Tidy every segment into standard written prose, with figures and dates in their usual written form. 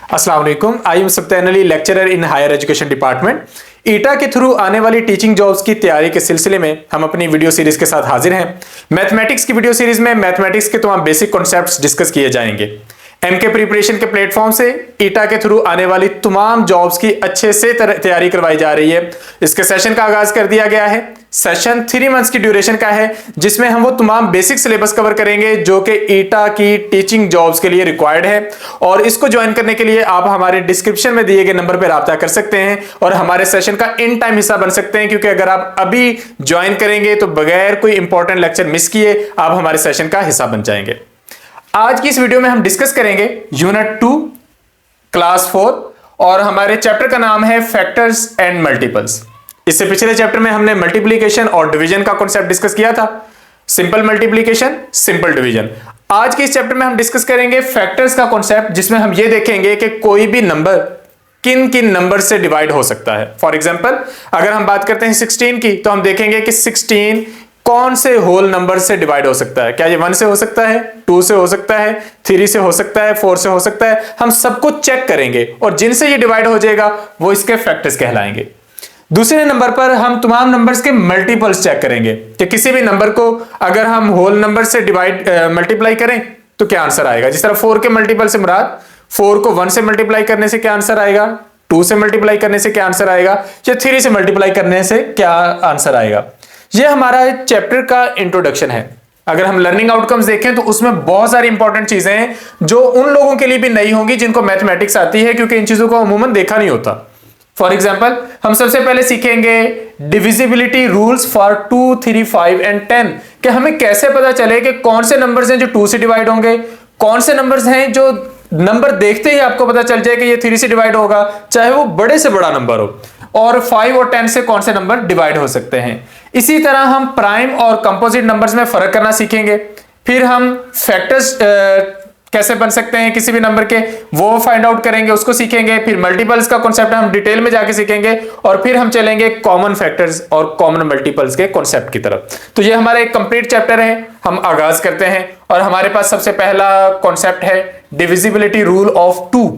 अस्सलाम वालेकुम। I am Sabtan Ali, lecturer in higher education department. ईटा के थ्रू आने वाली टीचिंग जॉब्स की तैयारी के सिलसिले में हम अपनी वीडियो सीरीज के साथ हाजिर हैं। मैथमेटिक्स की वीडियो सीरीज में मैथमेटिक्स के तमाम बेसिक कॉन्सेप्ट्स डिस्कस किए जाएंगे। एमके प्रिपरेशन के प्लेटफॉर्म से ईटा के थ्रू आने वाली तमाम जॉब्स की अच्छे से तैयारी करवाई जा रही है। इसके सेशन का आगाज कर दिया गया है। सेशन 3 मंथ्स की ड्यूरेशन का है, जिसमें हम वो तमाम बेसिक सिलेबस कवर करेंगे जो कि ईटा की टीचिंग जॉब्स के लिए रिक्वायर्ड है। और इसको ज्वाइन करने के लिए आप हमारे डिस्क्रिप्शन में दिए गए नंबर पर राब्ता कर सकते हैं और हमारे सेशन का इन टाइम हिस्सा बन सकते हैं, क्योंकि अगर आप अभी ज्वाइन करेंगे तो बगैर कोई इंपॉर्टेंट लेक्चर मिस किए आप हमारे सेशन का हिस्सा बन जाएंगे। आज की इस वीडियो में हम डिस्कस करेंगे यूनिट 2 क्लास 4 और हमारे चैप्टर का नाम है फैक्टर्स एंड मल्टीपल्स। इससे पिछले चैप्टर में हमने मल्टीप्लिकेशन और डिवीजन का कॉन्सेप्ट डिस्कस किया था, सिंपल मल्टीप्लिकेशन, सिंपल डिवीजन। आज के इस चैप्टर में हम डिस्कस करेंगे फैक्टर्स का कॉन्सेप्ट, जिसमें हम ये देखेंगे कि कोई भी नंबर किन किन नंबर से डिवाइड हो सकता है। फॉर एग्जाम्पल, अगर हम बात करते हैं 16 की, तो हम देखेंगे कि 16 कौन से होल नंबर से डिवाइड हो सकता है। क्या ये 1 से हो सकता है, 2 से हो सकता है, 3 से हो सकता है, 4 से हो सकता है। हम सबको चेक करेंगे और जिनसे ये डिवाइड हो जाएगा वो इसके फैक्टर्स कहलाएंगे। दूसरे नंबर पर हम तमाम नंबर्स के मल्टीपल्स चेक करेंगे कि किसी भी नंबर को अगर हम होल नंबर से मल्टीप्लाई करें तो क्या आंसर आएगा। जिस तरह 4 के मल्टीपल से मुराद 4 को 1 से मल्टीप्लाई करने से क्या आंसर आएगा, 2 से मल्टीप्लाई करने से क्या आंसर आएगा, या 3 से मल्टीप्लाई करने से क्या आंसर आएगा। यह हमारा चैप्टर का इंट्रोडक्शन है। अगर हम लर्निंग आउटकम्स देखें तो उसमें बहुत सारी इंपॉर्टेंट चीजें हैं जो उन लोगों के लिए भी नई होंगी जिनको मैथमेटिक्स आती है, क्योंकि इन चीजों को अमूमन देखा नहीं होता। फॉर एग्जाम्पल, हम सबसे पहले सीखेंगे डिविजिबिलिटी रूल्स फॉर 2, 3, 5 एंड 10 कि हमें कैसे पता चले कि कौन से नंबर्स हैं जो 2 से डिवाइड होंगे, कौन से नंबर्स हैं जो नंबर देखते ही आपको पता चल जाए कि ये 3 से डिवाइड होगा, चाहे वो बड़े से बड़ा नंबर हो, और 5 और 10 से कौन से नंबर डिवाइड हो सकते हैं। इसी तरह हम प्राइम और कंपोजिट नंबर्स में फर्क करना सीखेंगे। फिर हम फैक्टर्स कैसे बन सकते हैं किसी भी नंबर के, वो फाइंड आउट करेंगे, उसको सीखेंगे। फिर मल्टीपल्स का कॉन्सेप्ट हम डिटेल में जाके सीखेंगे और फिर हम चलेंगे कॉमन फैक्टर्स और कॉमन मल्टीपल्स के कॉन्सेप्ट की तरफ। तो ये हमारा एक कंप्लीट चैप्टर है। हम आगाज करते हैं और हमारे पास सबसे पहला कॉन्सेप्ट है डिविजिबिलिटी रूल ऑफ 2।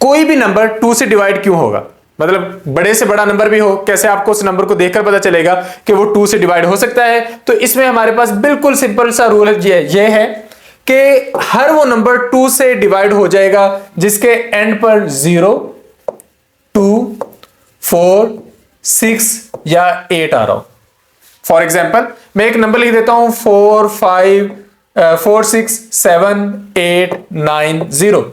कोई भी नंबर 2 से डिवाइड क्यों होगा, मतलब बड़े से बड़ा नंबर भी हो, कैसे आपको उस नंबर को देखकर पता चलेगा कि वो 2 से डिवाइड हो सकता है। तो इसमें हमारे पास बिल्कुल सिंपल सा रूल ये है कि हर वो नंबर 2 से डिवाइड हो जाएगा जिसके एंड पर 0, 2, 4, 6 या 8 आ रहा हो। फॉर एग्जाम्पल, मैं एक नंबर लिख देता हूं 4, 6, 7, 8, 9, 0।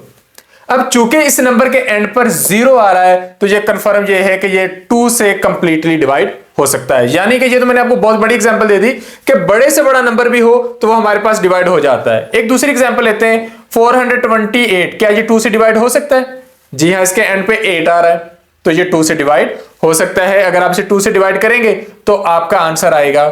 अब चूंकि इस नंबर के एंड पर 0 आ रहा है तो ये कंफर्म ये है कि ये 2 से कंप्लीटली डिवाइड हो सकता है। यानी कि ये तो मैंने आपको बहुत बड़ी एग्जांपल दे दी कि बड़े से बड़ा नंबर भी हो तो वो हमारे पास डिवाइड हो जाता है। एक दूसरी एग्जांपल लेते हैं 428। क्या ये 2 से डिवाइड हो सकता है? जी हाँ, इसके एंड पे 8 आ रहा है तो ये 2 से डिवाइड हो सकता है। अगर आप इसे 2 से डिवाइड करेंगे तो आपका आंसर आएगा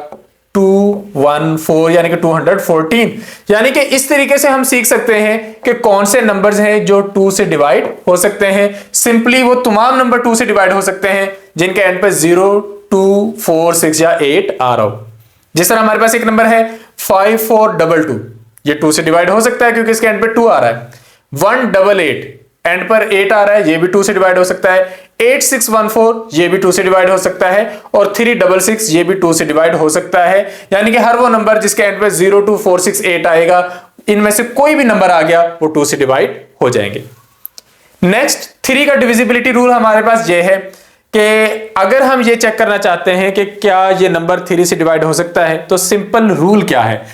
214, यानी कि 214। यानी कि इस तरीके से हम सीख सकते हैं कि कौन से नंबर्स हैं जो 2 से डिवाइड हो सकते हैं। सिंपली वो तमाम नंबर 2 से डिवाइड हो सकते हैं जिनके एंड पे 0, 2, 4, 6 या 8 आ रहा हो। जिस तरह हमारे पास एक नंबर है 5422, ये 2 से डिवाइड हो सकता है क्योंकि इसके एंड पे 2 आ रहा है। 188 एंड पर 8 आ रहा है, ये भी 2 से डिवाइड हो सकता है। 8614 ये भी 2 से डिवाइड हो सकता है और 366 ये भी 2 से डिवाइड हो सकता है। यानी कि हर वो नंबर जिसके एंड पे 0, 2, 4, 6, 8 आएगा, इनमें से कोई भी नंबर आ गया वो 2 से डिवाइड हो जाएंगे। नेक्स्ट 3 का डिविजिबिलिटी रूल हमारे पास ये है कि अगर हम ये चेक करना चाहते हैं कि क्या ये नंबर 3 से डिवाइड हो सकता है, तो सिंपल रूल क्या है,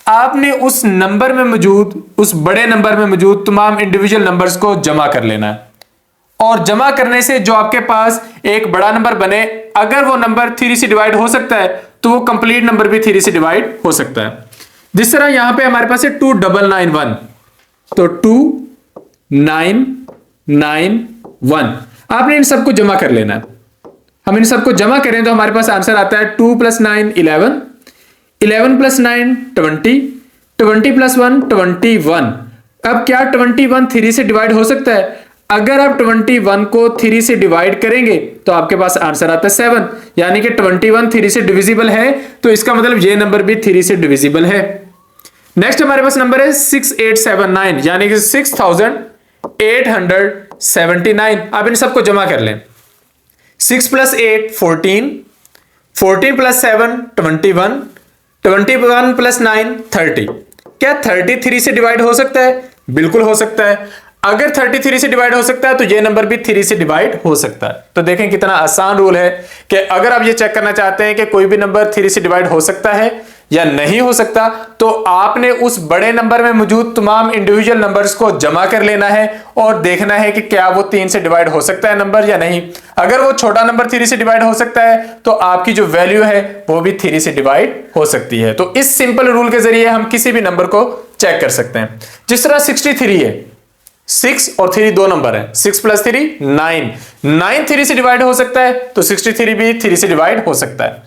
आपने उस नंबर में मौजूद, उस बड़े नंबर में मौजूद तमाम इंडिविजुअल नंबर्स को जमा कर लेना है और जमा करने से जो आपके पास एक बड़ा नंबर बने, अगर वो नंबर 3 से डिवाइड हो सकता है तो वो कंप्लीट नंबर भी 3 से डिवाइड हो सकता है। जिस तरह यहां पे हमारे पास है 2991, तो 2991 आपने इन सबको जमा कर लेना है। हम इन सबको जमा करें तो हमारे पास आंसर आता है 2 + 9 11, 11 + 9 20, 20 + 1 21। अब क्या 21 3 से डिवाइड हो सकता है? अगर आप 21 को 3 से डिवाइड करेंगे तो आपके पास आंसर आता है 7, यानी कि 21 3 से डिविजिबल है, तो इसका मतलब ये नंबर भी 3 से डिविजिबल है। नेक्स्ट हमारे पास नंबर है 6879, यानी कि 6879 879। आप इन सबको जमा कर लें। 6 + 8 14, 14 + 7 21, 21 + 9 30। क्या 33 से डिवाइड हो सकता है? बिल्कुल हो सकता है। अगर 33 से डिवाइड हो सकता है तो ये नंबर भी 3 से डिवाइड हो सकता है। तो देखें कितना आसान रूल है कि अगर आप ये चेक करना चाहते हैं कि कोई भी नंबर 3 से डिवाइड हो सकता है या नहीं हो सकता, तो आपने उस बड़े नंबर में मौजूद तमाम इंडिविजुअल नंबर्स को जमा कर लेना है और देखना है कि क्या वो 3 से डिवाइड हो सकता है नंबर या नहीं। अगर वो छोटा नंबर 3 से डिवाइड हो सकता है तो आपकी जो वैल्यू है वो भी 3 से डिवाइड हो सकती है। तो इस सिंपल रूल के जरिए हम किसी भी नंबर को चेक कर सकते हैं। जिस तरह 63 है, 6 और 3 दो नंबर है, 6 + 3 9, 9 3 से डिवाइड हो सकता है तो 63 भी 3 से डिवाइड हो सकता है।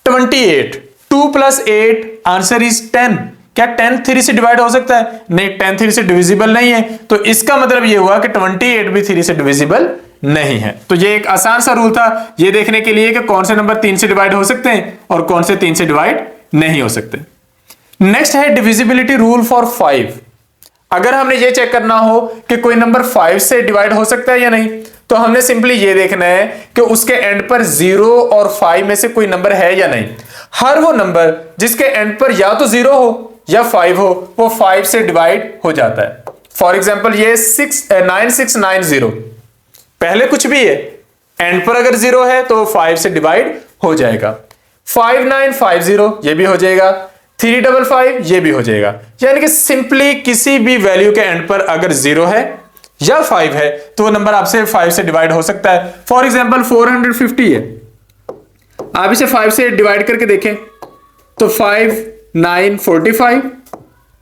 28, 2 + 8 आंसर इज 10। क्या 10 3 से डिवाइड हो सकता है? नहीं, 10 3 से डिविजिबल नहीं है। तो इसका मतलब यह हुआ कि 28 भी 3 से डिविजिबल नहीं है। तो ये एक आसान सा रूल था ये देखने के लिए कि कौन से नंबर 3 से डिवाइड हो सकते हैं और कौन से 3 से डिवाइड नहीं हो सकते। नेक्स्ट है डिविजिबिलिटी रूल फॉर 5। अगर हमने ये चेक करना हो कि कोई नंबर 5 से डिवाइड हो सकता है या नहीं, तो हमने सिंपली ये देखना है कि उसके एंड पर 0 और 5 में से कोई नंबर है या नहीं। हर वो नंबर जिसके एंड पर या तो 0 हो या 5 हो, वो 5 से डिवाइड हो जाता है। फॉर एग्जाम्पल ये 9690, पहले कुछ भी है, एंड पर अगर 0 है तो 5 से डिवाइड हो जाएगा। 5950 ये भी हो जाएगा, 355 ये भी हो जाएगा। यानी कि सिंपली किसी भी वैल्यू के एंड पर अगर 0 है या 5 है तो वो नंबर आपसे 5 से डिवाइड हो सकता है। फॉर एग्जांपल 450 है, आप इसे 5 से डिवाइड करके देखें तो 5 9 45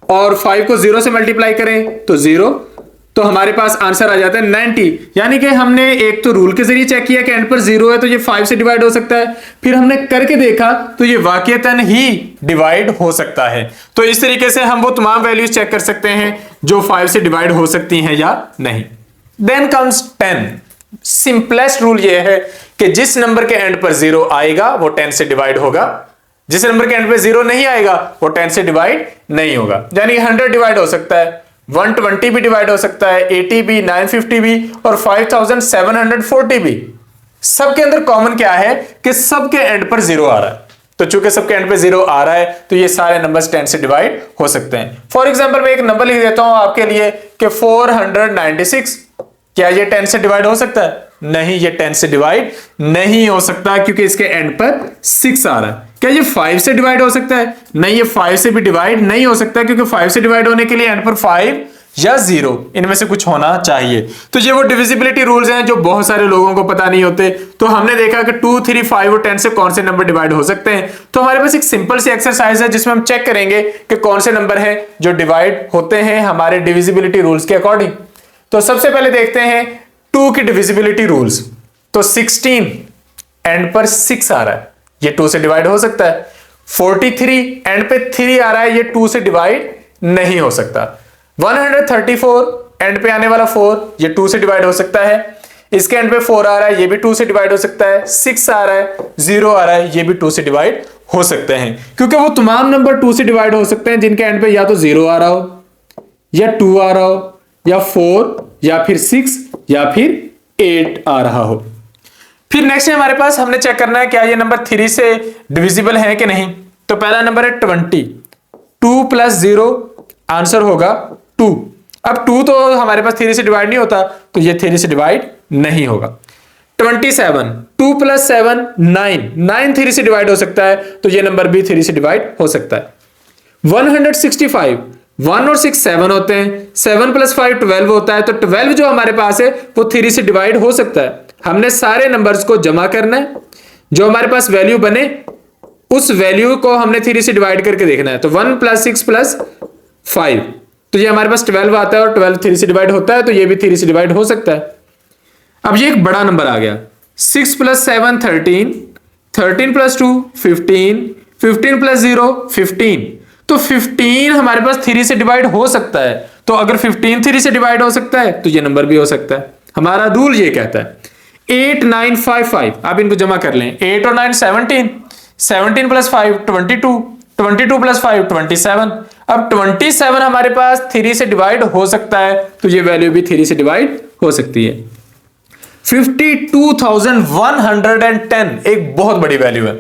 और 5 को 0 से मल्टीप्लाई करें तो 0, तो हमारे पास आंसर आ जाता है 90। यानी कि हमने एक तो रूल के जरिए चेक किया कि एंड पर 0 है तो ये 5 से डिवाइड हो सकता है, फिर हमने करके देखा तो ये वाकईतन ही डिवाइड हो सकता है। तो इस तरीके से हम वो तमाम वैल्यूज चेक कर सकते हैं जो 5 से डिवाइड हो सकती हैं या नहीं। Then comes 10। सिंपलेस्ट रूल ये है कि जिस नंबर के एंड पर 0 आएगा वो 10 से डिवाइड होगा, जिस नंबर के एंड पर 0 नहीं आएगा वो 10 से डिवाइड नहीं होगा। यानी 100 डिवाइड हो सकता है, 120 भी डिवाइड हो सकता है, 80 भी, 950 भी और 5740 भी। सबके अंदर कॉमन क्या है कि सबके एंड पर 0 आ रहा है। तो चूंकि सबके एंड पे 0 आ रहा है तो ये सारे नंबर्स 10 से डिवाइड हो सकते हैं। फॉर एग्जांपल मैं एक नंबर लिख देता हूं आपके लिए कि 496। क्या ये 10 से डिवाइड हो सकता है? नहीं, ये 10 से डिवाइड नहीं हो सकता क्योंकि इसके एंड पर 6 आ रहा है। क्या ये 5 से डिवाइड हो सकता है? नहीं, ये 5 से भी डिवाइड नहीं हो सकता क्योंकि 5 से डिवाइड होने के लिए एंड पर 5 या 0 इनमें से कुछ होना चाहिए। तो ये वो डिविजिबिलिटी रूल्स हैं जो बहुत सारे लोगों को पता नहीं होते। तो हमने देखा कि 2, 3, 5 और 10 से कौन से नंबर डिवाइड हो सकते हैं। तो हमारे पास एक सिंपल सी एक्सरसाइज है जिसमें हम चेक करेंगे कि कौन से नंबर हैं जो डिवाइड होते हैं हमारे डिविजिबिलिटी रूल्स के अकॉर्डिंग। तो सबसे पहले देखते हैं 2 की डिविजिबिलिटी रूल्स। तो 16 एंड पर 6 आ रहा है, ये 2 से डिवाइड हो सकता है। 43 एंड पे 3 आ रहा है, ये 2 से डिवाइड नहीं हो सकता। 134 एंड पे आने वाला 4, ये 2 से डिवाइड हो सकता है। इसके एंड पे 4 आ रहा है, ये भी 2 से डिवाइड हो सकता है। 6 आ रहा है, 0 आ रहा है, ये भी 2 से डिवाइड हो सकते हैं क्योंकि वो तमाम नंबर 2 से डिवाइड हो सकते हैं जिनके एंड पे या तो 0 आ रहा हो या 2 आ रहा हो या 4 या फिर 6 या फिर 8 आ रहा हो। फिर नेक्स्ट है हमारे पास, हमने चेक करना है क्या ये नंबर 3 से डिविजिबल है कि नहीं। तो पहला नंबर है 20, 2 + 0 आंसर होगा 2। अब 2 तो हमारे पास 3 से डिवाइड नहीं होता तो ये 3 से डिवाइड नहीं होगा। 27, 2 + 7 9, 9 3 से डिवाइड हो सकता है तो ये नंबर भी 3 से डिवाइड हो सकता है। 165, 1 और 6 7 होते हैं, 7 + 5 12 होता है। तो 12 जो हमारे पास है वो 3 से डिवाइड हो सकता है। हमने सारे नंबर्स को जमा करना है, जो हमारे पास वैल्यू बने उस वैल्यू को हमने 3 से डिवाइड करके देखना है। तो 1 + 6 + 5, तो ये हमारे पास 12 आता है और 12 3 से डिवाइड होता है तो ये भी 3 से डिवाइड हो सकता है। अब ये एक बड़ा नंबर आ गया, 6 + 7 13, 13 + 2 15, 15 + 0 15। तो 15 हमारे पास 3 से डिवाइड हो सकता है। तो अगर 15 3 से डिवाइड हो सकता है तो ये नंबर भी हो सकता है। हमारा रूल ये कहता है। 8 9 5 5, आप इनको जमा कर लें। 8 और 9 17, 17 + 5 22, 22 + 5 27। अब 27 हमारे पास 3 से डिवाइड हो सकता है, तो ये वैल्यू भी 3 से डिवाइड हो सकती है। 52,110 एक बहुत बड़ी वैल्यू है।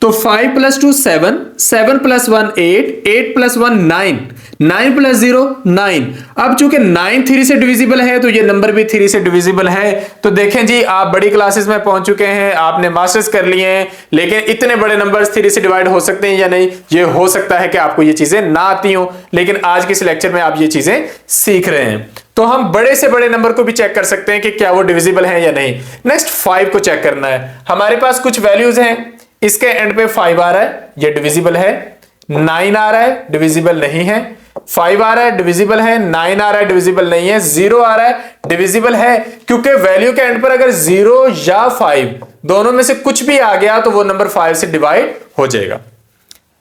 तो 5 + 2 7, 7 + 1 8, 8 + 1 9, 9 + 0 9। अब चूंकि 9 3 से डिविजिबल है तो ये नंबर भी 3 से डिविजिबल है। तो देखें जी, आप बड़ी क्लासेस में पहुंच चुके हैं, आपने मास्टर्स कर लिए हैं, लेकिन इतने बड़े नंबर्स 3 से डिवाइड हो सकते हैं या नहीं, ये हो सकता है कि आपको ये चीजें ना आती हो, लेकिन आज के इस लेक्चर में आप ये चीजें सीख रहे हैं। तो हम बड़े से बड़े नंबर को भी चेक कर सकते हैं कि क्या वो डिविजिबल है या नहीं। नेक्स्ट 5 को चेक करना है। हमारे पास कुछ वैल्यूज हैं, इसके एंड पे 5 आ रहा है, ये डिविजिबल है। 9 आ रहा है, डिविजिबल नहीं है। 5 आ रहा है, डिविजिबल है। 9 आ रहा है, डिविजिबल नहीं है। 0 आ रहा है, डिविजिबल है, क्योंकि वैल्यू के एंड पर अगर 0 या 5 दोनों में से कुछ भी आ गया तो वो नंबर 5 से डिवाइड हो जाएगा।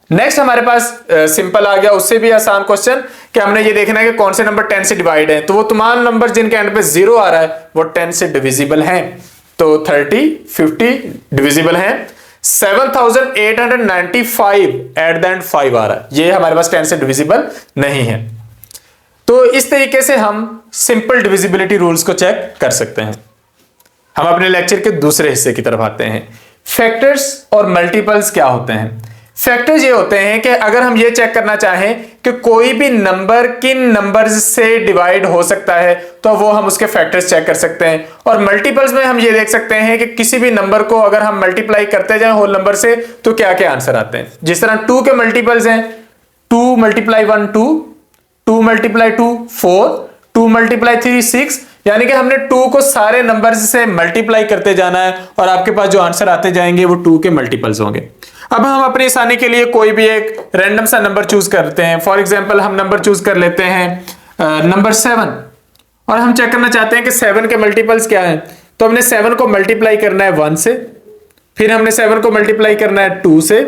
नेक्स्ट हमारे पास सिंपल आ गया, उससे भी आसान क्वेश्चन कि हमने ये देखना है कि कौन से नंबर 10 से डिवाइड है। तो वो तमाम नंबर जिनके एंड पे 0 आ रहा है वो 10 से डिविजिबल हैं। तो 30, 50 डिविजिबल हैं। 7,895 एट द एंड 5 आ रहा है, ये हमारे पास 10 से डिविजिबल नहीं है। तो इस तरीके से हम सिंपल डिविजिबिलिटी रूल्स को चेक कर सकते हैं। हम अपने लेक्चर के दूसरे हिस्से की तरफ आते हैं। फैक्टर्स और मल्टीपल्स क्या होते हैं? फैक्टर्स ये होते हैं कि अगर हम ये चेक करना चाहें कि कोई भी नंबर किन नंबर्स से डिवाइड हो सकता है तो वो हम उसके फैक्टर्स चेक कर सकते हैं। और मल्टीपल्स में हम ये देख सकते हैं कि किसी भी नंबर को अगर हम मल्टीप्लाई करते जाएं होल नंबर से तो क्या क्या आंसर आते हैं। जिस तरह 2 के मल्टीपल्स हैं, 2 × 1 2, 2 × 2 4, 2 × 3 6, यानी कि हमने 2 को सारे नंबर्स से मल्टीप्लाई करते जाना है और आपके पास जो आंसर आते जाएंगे वो 2 के मल्टीपल्स होंगे। अब हम अपनी आसानी के लिए कोई भी एक रैंडम सा नंबर चूज करते हैं। फॉर एग्जांपल हम नंबर चूज कर लेते हैं नंबर 7 और हम चेक करना चाहते हैं कि 7 के मल्टीपल्स क्या हैं। तो हमने 7 को मल्टीप्लाई करना है 1 से, फिर हमने 7 को मल्टीप्लाई करना है 2 से,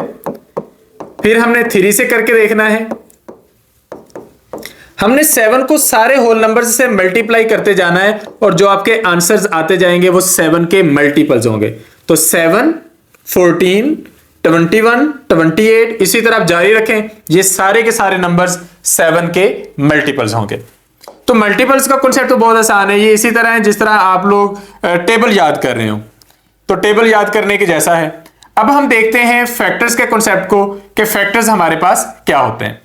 फिर हमने 3 से करके देखना है। हमने 7 को सारे होल नंबर से मल्टीप्लाई करते जाना है और जो आपके आंसर्स आते जाएंगे वो 7 के मल्टीपल्स होंगे। तो 7, 14, 21, 28, इसी तरह आप जारी रखें, ये सारे के सारे नंबर्स 7 के मल्टीपल्स होंगे। तो मल्टीपल्स का कॉन्सेप्ट तो बहुत आसान है, ये इसी तरह है जिस तरह आप लोग टेबल याद कर रहे हो, तो टेबल याद करने के जैसा है। अब हम देखते हैं फैक्टर्स के कॉन्सेप्ट को कि फैक्टर्स हमारे पास क्या होते हैं।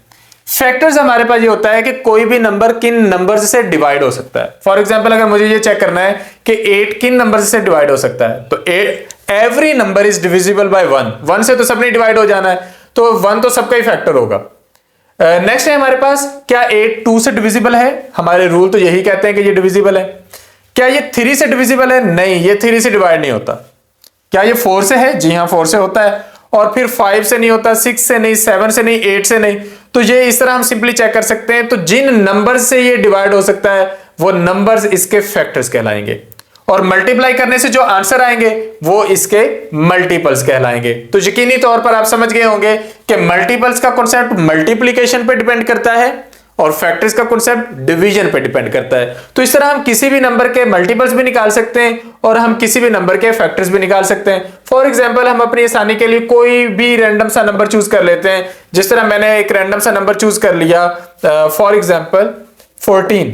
फैक्टर्स हमारे पास ये होता है कि कोई भी नंबर किन नंबर्स से डिवाइड हो सकता है। फॉर एग्जांपल अगर मुझे ये चेक करना है कि 8 किन नंबर से डिवाइड हो सकता है, तो every number is divisible by 1। 1 से तो सब नहीं डिवाइड हो जाना है, तो 1 तो सबका ही फैक्टर होगा। नेक्स्ट है हमारे पास, क्या 8 2 से डिविजिबल है? हमारे रूल तो यही कहते हैं कि ये डिविजिबल है। क्या ये 3 से डिविजिबल है? नहीं, ये 3 से डिवाइड नहीं होता। क्या ये 4 से है? जी हां, 4 से होता है। और फिर 5 से नहीं होता, 6 से नहीं, 7 से नहीं, 8 से नहीं। तो ये इस तरह हम सिंपली चेक कर सकते हैं। तो जिन नंबर से ये डिवाइड हो सकता है वो नंबर्स इसके फैक्टर्स कहलाएंगे और मल्टीप्लाई करने से जो आंसर आएंगे वो इसके मल्टीपल्स कहलाएंगे। तो यकीनी तौर पर आप समझ गए होंगे कि मल्टीपल्स का कॉन्सेप्ट मल्टीप्लिकेशन पे डिपेंड करता है और फैक्टर्स का कॉन्सेप्ट डिवीजन पे डिपेंड करता है। तो इस तरह हम किसी भी नंबर के मल्टीपल्स भी निकाल सकते हैं और हम किसी भी नंबर के फैक्टर्स भी निकाल सकते हैं। फॉर एग्जांपल हम अपनी आसानी के लिए कोई भी रैंडम सा नंबर चूज कर लेते हैं। जिस तरह मैंने एक रैंडम सा नंबर चूज कर लिया, फॉर एग्जांपल 14।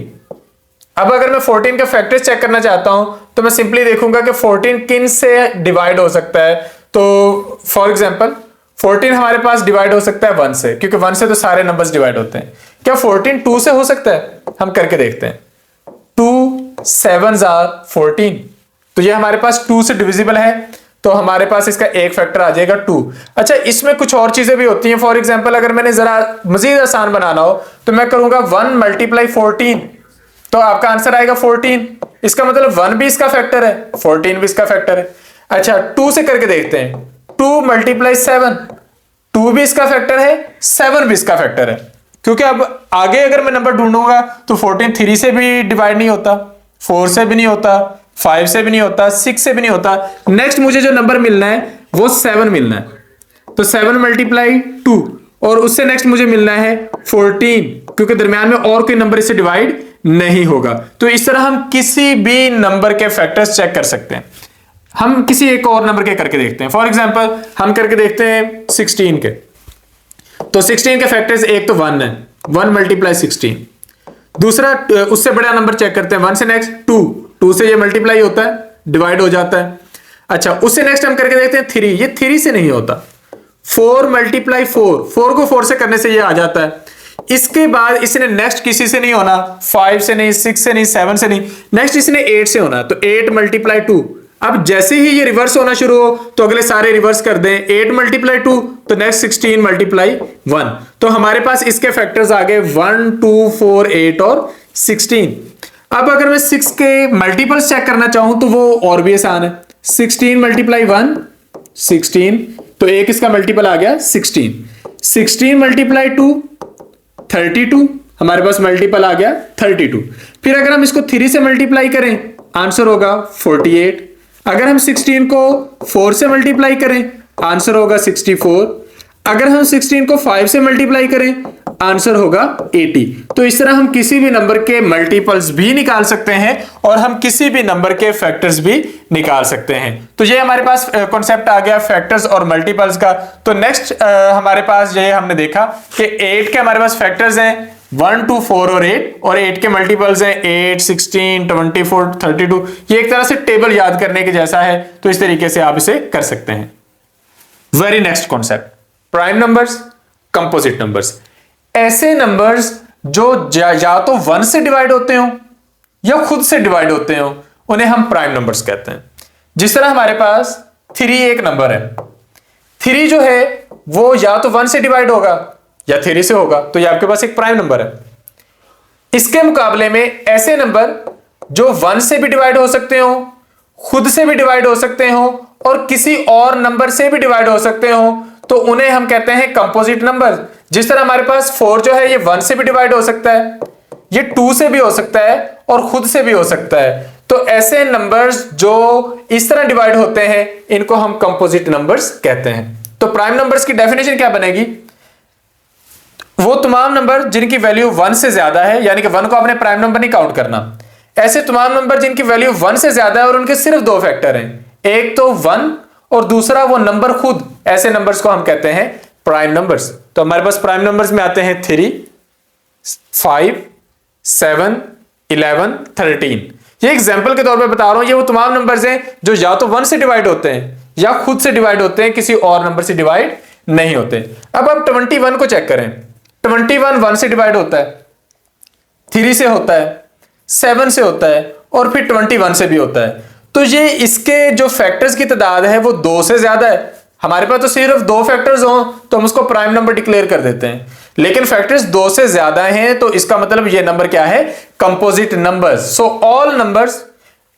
अब अगर मैं 14 के फैक्टर्स चेक करना चाहता हूं तो मैं सिंपली देखूंगा कि 14 किन से डिवाइड हो सकता है। तो फॉर एग्जांपल 14 हमारे पास डिवाइड हो सकता है 1 से, क्योंकि 1 से तो सारे नंबर्स डिवाइड होते हैं। क्या 14 2 से हो सकता है? हम करके देखते हैं। 2 7s are 14, तो ये हमारे पास 2 से डिविजिबल है, तो हमारे पास इसका एक फैक्टर आ जाएगा 2। अच्छा, इसमें कुछ और चीजें भी होती हैं। फॉर एग्जांपल अगर मैंने जरा मजीद आसान बनाना हो तो मैं करूंगा 1 × 14, तो आपका आंसर आएगा 14। इसका मतलब 1 भी इसका फैक्टर है, 14 भी इसका फैक्टर है। अच्छा, 2 से करके देखते हैं। 2 × 7, 2 भी इसका फैक्टर है, 7 भी इसका फैक्टर है। क्योंकि अब आगे अगर मैं नंबर ढूंढूंगा तो 14 3 से भी डिवाइड नहीं होता, 4 से भी नहीं होता, 5 से भी नहीं होता, 6 से भी नहीं होता। नेक्स्ट मुझे जो नंबर मिलना है वो 7 मिलना है, तो 7 × 2 और उससे नेक्स्ट मुझे मिलना है 14, क्योंकि दरमियान में और कोई नंबर इससे डिवाइड नहीं होगा। तो इस तरह हम किसी भी नंबर के फैक्टर्स चेक कर सकते हैं। हम किसी एक और नंबर के करके देखते हैं। फॉर एग्जांपल हम करके देखते हैं 16 के। तो 16 के फैक्टर्स एक तो 1 है, 1 मल्टीप्लाई 16। दूसरा उससे बड़ा नंबर चेक करते हैं, 1 से नेक्स्ट 2 से ये मल्टीप्लाई होता है, डिवाइड हो जाता है। अच्छा, उससे नेक्स्ट हम करके देखते हैं 3, ये 3 से नहीं होता। 4 मल्टीप्लाई 4 को 4 से करने से ये आ जाता है। इसके बाद इसने नेक्स्ट किसी से नहीं होना, 5 से नहीं, 6 से नहीं, 7 से नहीं, नेक्स्ट इसने 8 से होना, तो 8 मल्टीप्लाई 2। अब जैसे ही ये रिवर्स होना शुरू हो तो अगले सारे रिवर्स कर दें, 8 मल्टीप्लाई 2 तो नेक्स्ट 16 मल्टीप्लाई 1। तो हमारे पास इसके फैक्टर्स आ गए 1, 2, 4, 8 और 16। अब अगर मैं 6 के मल्टीपल्स चेक करना चाहूं तो वो और भी आसान है। 16 मल्टीप्लाई 1 16, तो एक इसका मल्टीपल आ गया 16। 16 मल्टीप्लाई 2 32, हमारे पास मल्टीपल आ गया 32। फिर अगर हम इसको 3 से मल्टीप्लाई करें आंसर होगा 48। अगर हम 16 को 4 से मल्टीप्लाई करें आंसर होगा 64। अगर हम 16 को 5 से मल्टीप्लाई करें आंसर होगा 80। तो इस तरह हम किसी भी नंबर के मल्टीपल्स भी निकाल सकते हैं और हम किसी भी नंबर के फैक्टर्स भी निकाल सकते हैं। तो ये हमारे पास कॉन्सेप्ट आ गया फैक्टर्स और मल्टीपल्स का। तो नेक्स्ट हमारे पास ये हमने देखा कि 8 के हमारे पास फैक्टर्स हैं 1, 2, 4 और 8, और 8 के मल्टीपल्स हैं 8, 16, 24, 32। ये एक तरह से टेबल याद करने के जैसा है, तो इस तरीके से आप इसे कर सकते हैं। Very next concept, prime numbers, composite numbers. ऐसे नंबर्स जो या तो 1 से डिवाइड होते हो या खुद से डिवाइड होते हो उन्हें हम प्राइम नंबर्स कहते हैं। जिस तरह हमारे पास 3 एक नंबर है, 3 जो है वो या तो 1 से डिवाइड होगा या 3 से होगा, तो ये आपके पास एक प्राइम नंबर है। इसके मुकाबले में ऐसे नंबर जो 1 से भी डिवाइड हो सकते हो, खुद से भी डिवाइड हो सकते हो और किसी और नंबर से भी डिवाइड हो सकते हो, तो उन्हें हम कहते हैं कंपोजिट नंबर। जिस तरह हमारे पास 4 जो है ये 1 से भी डिवाइड हो सकता है, ये 2 से भी हो सकता है और खुद से भी हो सकता है। तो ऐसे नंबर्स जो इस तरह डिवाइड होते हैं इनको हम कंपोजिट नंबर्स कहते हैं। तो प्राइम नंबर्स की डेफिनेशन क्या बनेगी? वो तमाम नंबर जिनकी वैल्यू 1 से ज्यादा है, यानी कि 1 को आपने प्राइम नंबर नहीं काउंट करना, ऐसे तमाम नंबर जिनकी वैल्यू 1 से ज्यादा है और उनके सिर्फ 2 फैक्टर हैं, एक तो 1 और दूसरा वो नंबर खुद, ऐसे नंबर्स को हम कहते हैं प्राइम नंबर्स। तो हमारे पास प्राइम नंबर्स में आते हैं 3, 5, 7, 11, 13। ये एग्जांपल के तौर पे बता रहा हूं, ये वो तमाम नंबर्स हैं जो या तो 1 से डिवाइड होते हैं या खुद से डिवाइड होते हैं, किसी और नंबर से डिवाइड नहीं होते। अब आप 21 को चेक करें, 21 1 से डिवाइड होता है, 3 से होता है, 7 से होता है और फिर 21 से भी होता है। तो ये इसके जो फैक्टर्स की तादाद है वो 2 से ज्यादा है। हमारे पास तो सिर्फ 2 फैक्टर्स हो तो हम उसको प्राइम नंबर डिक्लेयर कर देते हैं, लेकिन फैक्टर्स 2 से ज्यादा हैं तो इसका मतलब ये नंबर क्या है? Composite numbers. So all numbers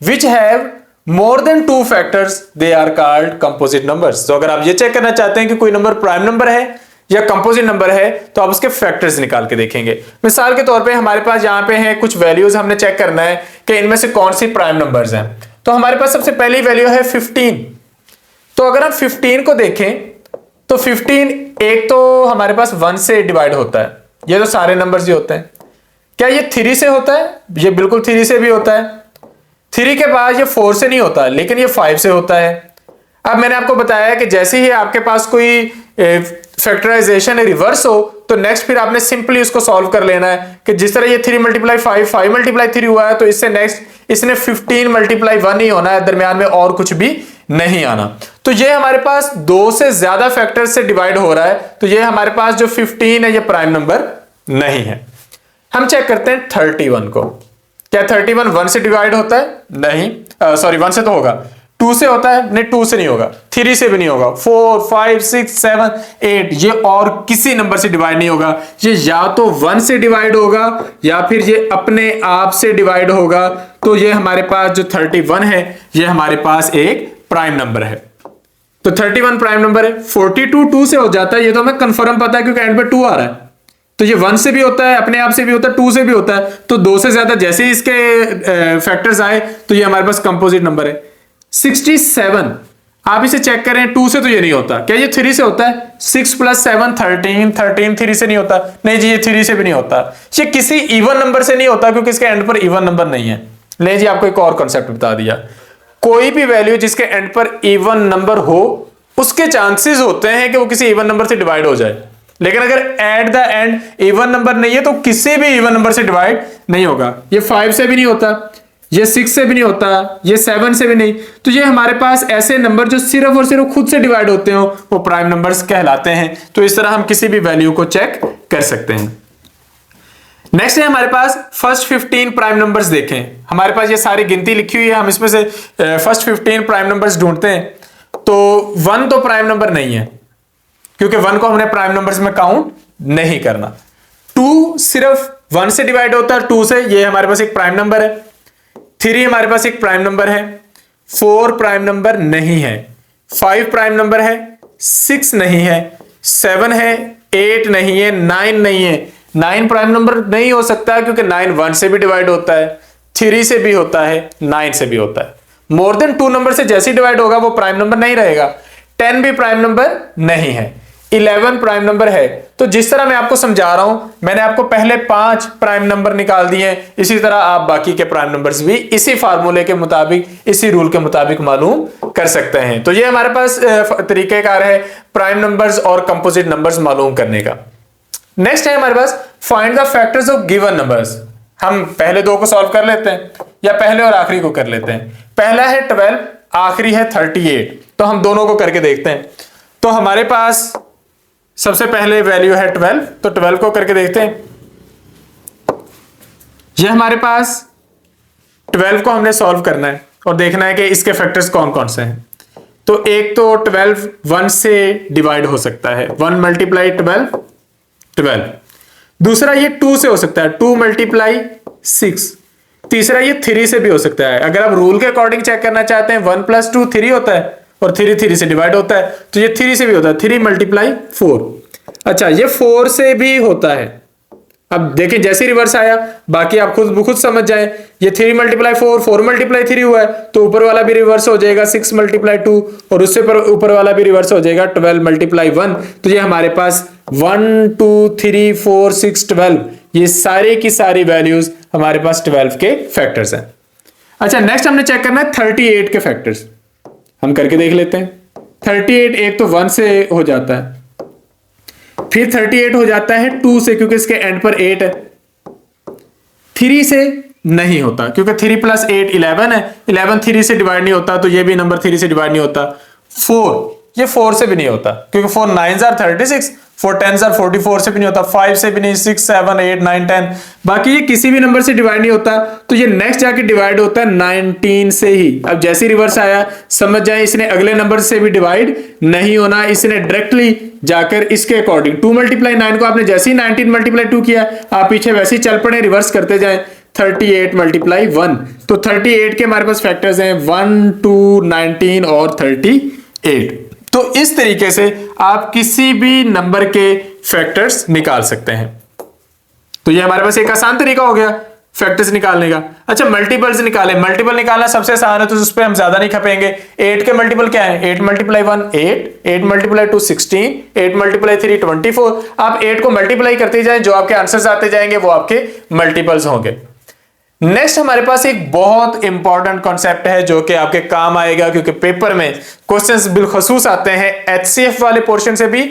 which have more than 2 factors they are called composite numbers. तो अगर आप ये चेक करना चाहते हैं कि कोई नंबर प्राइम नंबर है या कंपोजिट नंबर है तो आप उसके फैक्टर्स निकाल के देखेंगे। मिसाल के तौर पे हमारे पास यहां पे है कुछ वैल्यूज, हमने चेक करना है कि इनमें से कौन सी प्राइम नंबर्स हैं। तो हमारे पास सबसे पहली वैल्यू है 15। तो अगर हम 15 को देखें तो 15 एक तो हमारे पास 1 से डिवाइड होता है, ये तो सारे नंबर्स ही होते हैं। क्या ये 3 से होता है? ये बिल्कुल 3 से भी होता है। 3 के बाद ये 4 से नहीं होता, लेकिन ये 5 से होता है। अब मैंने आपको बताया कि जैसे ही आपके पास कोई फैक्टराइजेशन रिवर्स हो तो नेक्स्ट फिर आपने सिंपली उसको सॉल्व कर लेना है कि जिस तरह ये 3 मल्टीप्लाई 5, 5 मल्टीप्लाई 3 हुआ है तो इससे नेक्स्ट इसने 15 मल्टीप्लाई 1 ही होना है, दरमियान में और कुछ भी नहीं आना। तो ये हमारे पास 2 से ज्यादा फैक्टर से डिवाइड हो रहा है, तो ये हमारे पास जो 15 है ये प्राइम नंबर नहीं है। हम चेक करते हैं 31 को। क्या 31 1 से डिवाइड होता है? नहीं, सॉरी 1 से तो होगा, 2 से होता है? नहीं, 2 से नहीं होगा, 3 से भी नहीं होगा, 4, 5, 6, 7, 8 ये और किसी नंबर से डिवाइड नहीं होगा। ये या तो 1 से डिवाइड होगा या फिर ये अपने आप से डिवाइड होगा। तो ये हमारे पास जो 31 है ये हमारे पास एक प्राइम नंबर है। तो 31 प्राइम नंबर है। 42 2 से हो जाता है, ये तो हमें कंफर्म पता है क्योंकि एंड पे 2 आ रहा है। तो ये 1 से भी होता है, अपने आप से भी होता है, 2 से भी होता है। तो 2 से ज्यादा जैसे ही इसके फैक्टर्स आए तो ये हमारे पास कंपोजिट नंबर है। 67 आप इसे चेक करें, 2 से तो ये नहीं होता। क्या ये 3 से होता है? 6 + 7 13, 13 3 से नहीं होता। नहीं जी, ये 3 से भी नहीं होता। ये किसी इवन नंबर से नहीं होता क्योंकि इसके एंड पर इवन नंबर नहीं है। ले जी, आपको एक और कॉन्सेप्ट बता दिया, कोई भी वैल्यू जिसके एंड पर इवन नंबर हो उसके चांसेस होते हैं कि वो किसी इवन नंबर से डिवाइड हो जाए, लेकिन अगर at the end even number नहीं है तो किसी भी इवन नंबर से डिवाइड नहीं होगा। ये 5 से भी नहीं होता, ये 6 से भी नहीं होता, ये 7 से भी नहीं। तो ये हमारे पास ऐसे नंबर जो सिर्फ और सिर्फ खुद से डिवाइड होते हो वो प्राइम नंबर्स कहलाते हैं। तो इस तरह हम किसी भी वैल्यू को चेक कर सकते हैं। नेक्स्ट है हमारे पास फर्स्ट 15 प्राइम नंबर्स देखें। हमारे पास ये सारी गिनती लिखी हुई है, हम इसमें से फर्स्ट 15 प्राइम नंबर्स ढूंढते हैं। तो 1 तो प्राइम नंबर नहीं है क्योंकि 1 को हमने प्राइम नंबर्स में काउंट नहीं करना। 2 सिर्फ 1 से डिवाइड होता है, 2 से, ये हमारे पास एक प्राइम नंबर है। 3 हमारे पास एक प्राइम नंबर है। 4 प्राइम नंबर नहीं है। 5 प्राइम नंबर है। 6 नहीं है। 7 है। 8 नहीं है। 9 नहीं है। 9 प्राइम नंबर नहीं हो सकता क्योंकि 9 1 से भी डिवाइड होता है, 3 से भी होता है, 9 से भी होता है। मोर देन 2 नंबर से जैसे डिवाइड होगा वो प्राइम नंबर नहीं रहेगा। 10 भी प्राइम नंबर नहीं है। 11 प्राइम नंबर है। तो जिस तरह मैं आपको समझा रहा हूं, मैंने आपको पहले 5 प्राइम नंबर निकाल दिए हैं, इसी तरह आप बाकी के प्राइम नंबर्स भी इसी फार्मूले के मुताबिक, इसी रूल के मुताबिक मालूम कर सकते हैं। तो ये हमारे पास तरीकेकार है प्राइम नंबर्स और कंपोजिट नंबर्स मालूम करने का। नेक्स्ट है हमारे पास find the factors of given numbers. हम पहले 2 को सॉल्व कर लेते हैं या पहले और आखिरी को कर लेते हैं। पहला है 12, आखिरी है 38। तो हम दोनों को करके देखते हैं। तो हमारे पास सबसे पहले वैल्यू है 12, तो 12 को करके देखते हैं। यह हमारे पास 12 को हमने सॉल्व करना है और देखना है कि इसके फैक्टर्स कौन कौन से हैं। तो एक तो 12 1 से डिवाइड हो सकता है, 1 मल्टीप्लाई 12 12। दूसरा ये 2 से हो सकता है, 2 मल्टीप्लाई 6। तीसरा ये 3 से भी हो सकता है। अगर आप रूल के अकॉर्डिंग चेक करना चाहते हैं 1 + 2 3 होता है और 3 3 से डिवाइड होता है, तो ये 3 से भी होता है, 3 मल्टीप्लाई 4। अच्छा, ये 4 से भी होता है। अब देखें जैसे रिवर्स आया, बाकी आप खुद समझ जाएं। ये 3 मल्टीप्लाई 4, 4 मल्टीप्लाई 3 हुआ है, तो ऊपर वाला भी रिवर्स हो जाएगा 6 मल्टीप्लाई 2 और उससे ऊपर वाला भी रिवर्स हो जाएगा 12 मल्टीप्लाई 1। तो ये हमारे पास 1 2 3 4 6 12, ये सारी की सारी वैल्यूज हमारे पास 12 के फैक्टर्स हैं। अच्छा, नेक्स्ट हमने चेक करना है 38 के फैक्टर्स। हम करके देख लेते हैं। 38 एक तो 1 से हो जाता है, फिर 38 हो जाता है 2 से क्योंकि इसके एंड पर 8 है। 3 से नहीं होता क्योंकि 3 + 8 11 है, 11 3 से डिवाइड नहीं होता, तो ये भी नंबर 3 से डिवाइड नहीं होता। 4, ये 4 से भी नहीं होता क्योंकि 4 9s are 36, 4 10s are 44 से भी नहीं होता, 5 से भी नहीं, 6 7 8 9 10, बाकी ये किसी भी नंबर से डिवाइड नहीं होता। तो ये नेक्स्ट जाके डिवाइड होता है 19 से ही। अब जैसे रिवर्स आया समझ जाए इसने अगले नंबर से भी डिवाइड नहीं होना, इसने डायरेक्टली जाकर इसके अकॉर्डिंग 2 मल्टीप्लाई 9 को आपने जैसे ही 19 मल्टीप्लाई 2 किया, आप पीछे वैसे ही चल पड़े, रिवर्स करते जाएं 38 मल्टीप्लाई 1। तो 38 के हमारे पास फैक्टर्स हैं 1 2 19 और 38। तो इस तरीके से आप किसी भी नंबर के फैक्टर्स निकाल सकते हैं। तो ये हमारे पास एक आसान तरीका हो गया फैक्टर्स निकालने का। अच्छा, मल्टीपल्स निकाले। मल्टीपल निकालना सबसे आसान है तो उस पर हम ज्यादा नहीं खपेंगे। 8 के मल्टीपल क्या है? 8 मल्टीप्लाई 1 8, 8 मल्टीप्लाई 2 16, 8 मल्टीप्लाई 3 24। आप 8 को मल्टीप्लाई करते जाएं, जो आपके आंसर्स आते जाएंगे वो आपके मल्टीपल्स होंगे। नेक्स्ट हमारे पास एक बहुत इंपॉर्टेंट कॉन्सेप्ट है जो कि आपके काम आएगा, क्योंकि पेपर में क्वेश्चंस बिलखसूस आते हैं एचसीएफ वाले पोर्शन से भी,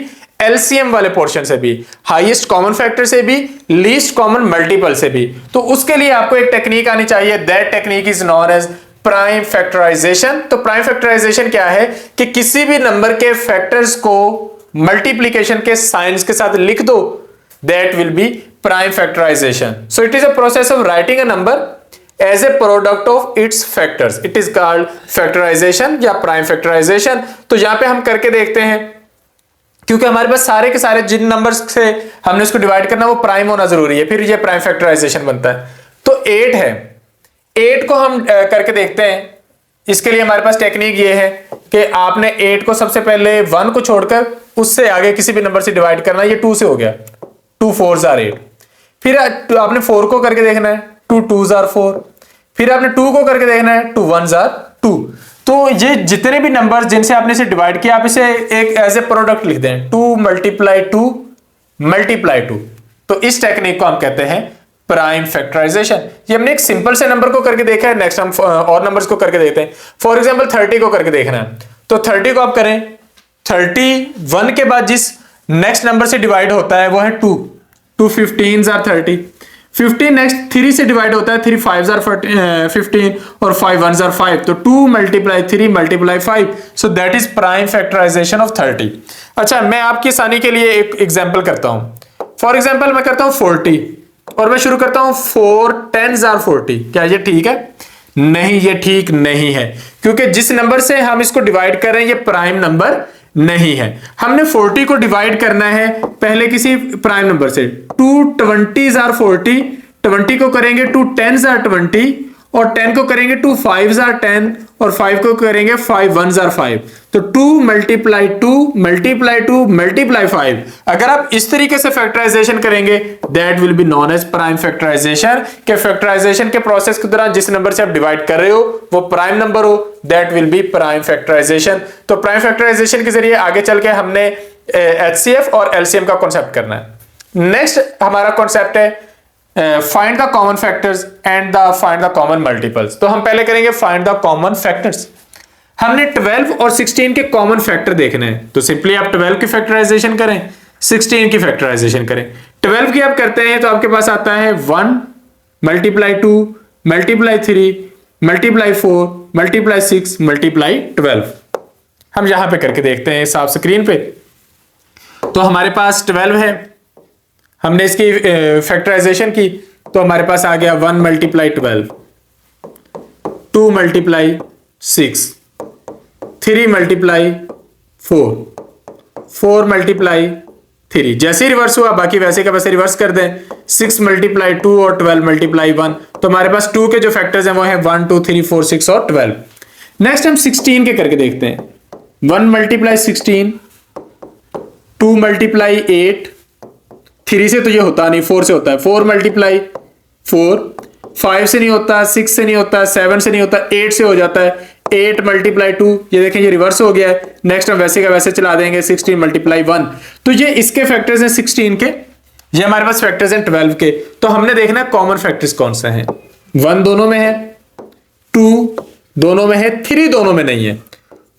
एलसीएम वाले पोर्शन से भी, हाईएस्ट कॉमन फैक्टर से भी, लीस्ट कॉमन मल्टीपल से भी। तो उसके लिए आपको एक टेक्निक आनी चाहिए, that technique is known as prime factorisation. तो प्राइम फैक्टराइजेशन क्या है कि किसी भी नंबर के फैक्टर्स को मल्टीप्लीकेशन के साइंस के साथ लिख दो, that will B prime factorization. So it is a process of writing a number as a product of its factors. It is called factorization या prime factorization. तो यहां पे हम करके देखते हैं, क्योंकि हमारे पास सारे के सारे जिन नंबर्स से हमने इसको डिवाइड करना वो प्राइम होना जरूरी है, फिर ये प्राइम फैक्टराइजेशन बनता है। तो 8 है, 8 को हम करके देखते हैं। इसके लिए हमारे पास टेक्निक ये है कि आपने 8 को सबसे पहले 1 को छोड़कर उससे आगे किसी भी नंबर से डिवाइड करना। ये 2 से हो गया, 2 4s are 8। फिर आपने 4 को करके देखना है, 2 2s are 4। फिर आपने 2 को करके देखना है, 2 1s are 2। तो ये जितने भी नंबर जिनसे आपने इसे डिवाइड किया, आप इसे एक एज ए प्रोडक्ट लिख दें, 2 मल्टीप्लाई 2 मल्टीप्लाई 2। तो इस टेक्निक को हम कहते हैं प्राइम फैक्टराइजेशन। ये हमने एक सिंपल से नंबर को करके देखा है। नेक्स्ट हम और नंबर्स को करके देखते हैं। फॉर एग्जाम्पल 30 को करके देखना है, तो 30 को आप करें, 31 के बाद जिस नेक्स्ट नंबर से डिवाइड होता है वो है 2, 2 15 आर 30, 15 नेक्स्ट 3 से डिवाइड होता है, 3 5 आर 15 और 5 1 आर 5, तो 2 multiply 3 multiply 5, so that is prime factorisation of 30। अच्छा, मैं आपकी आसानी के लिए एक एग्जांपल करता हूं। फॉर एग्जांपल मैं करता हूं 40 और मैं शुरू करता हूं 4 10s आर 40। क्या ये ठीक है? नहीं, ये ठीक नहीं है, क्योंकि जिस नंबर से हम इसको डिवाइड कर रहे हैं ये प्राइम नंबर नहीं है। हमने 40 को डिवाइड करना है पहले किसी प्राइम नंबर से। 2 20s आर 40, 20 को करेंगे 2 10s आर 20 और 10 को करेंगे 2 5s आर 10 और 5 को करेंगे 5 1s आर 5, तो 2 मल्टीप्लाई 2 मल्टीप्लाई 2 मल्टीप्लाई 5। अगर आप इस तरीके से फैक्टराइजेशन करेंगे that will be known as prime factorisation. के फैक्टराइजेशन के प्रोसेस के दौरान जिस नंबर से आप डिवाइड कर रहे हो वो प्राइम नंबर हो, that will be prime factorisation. तो प्राइम फैक्टराइजेशन के जरिए आगे चल के हमने एचसीएफ और एलसीएम का कॉन्सेप्ट करना है। नेक्स्ट हमारा कॉन्सेप्ट है find the common factors and the find the common multiples. तो हम पहले करेंगे फाइंड द कॉमन फैक्टर्स। हमने 12 और 16 के कॉमन फैक्टर देखने हैं, तो सिंपली आप 12 की फैक्टराइजेशन करें, 16 की फैक्टराइजेशन करें। 12 की आप करते हैं तो आपके पास आता है 1 multiply 2 multiply 3 multiply 4 multiply 6 multiply 12। हम यहां पे करके देखते हैं साफ स्क्रीन पे। तो हमारे पास 12 है, हमने इसकी फैक्टराइजेशन की तो हमारे पास आ गया 1 मल्टीप्लाई 12, 2 मल्टीप्लाई 6, 3 मल्टीप्लाई 4, 4 मल्टीप्लाई 3। जैसे ही रिवर्स हुआ बाकी वैसे का वैसे रिवर्स कर दें, 6 मल्टीप्लाई 2 और 12 मल्टीप्लाई 1, तो हमारे पास 2 के जो फैक्टर्स हैं वो हैं 1 2 3 4 6 और 12। नेक्स्ट हम 16 के करके देखते हैं। 1 मल्टीप्लाई 16, 2 मल्टीप्लाई 8, 3 से तो ये होता नहीं, 4 से होता है, 4 मल्टीप्लाई 4, 5 से नहीं होता, 6 से नहीं होता, 7 से नहीं होता, 8 से हो जाता है, 8 मल्टीप्लाई 2, ये देखें ये रिवर्स हो गया है। नेक्स्ट हम वैसे का वैसे चला देंगे, 16 मल्टीप्लाई 1, तो ये इसके फैक्टर्स हैं 16 के, ये हमारे पास फैक्टर्स हैं 12 के। तो हमने देखना कॉमन फैक्टर्स कौन सा है। 1 दोनों में है, 2 दोनों में है, 3 दोनों में नहीं है,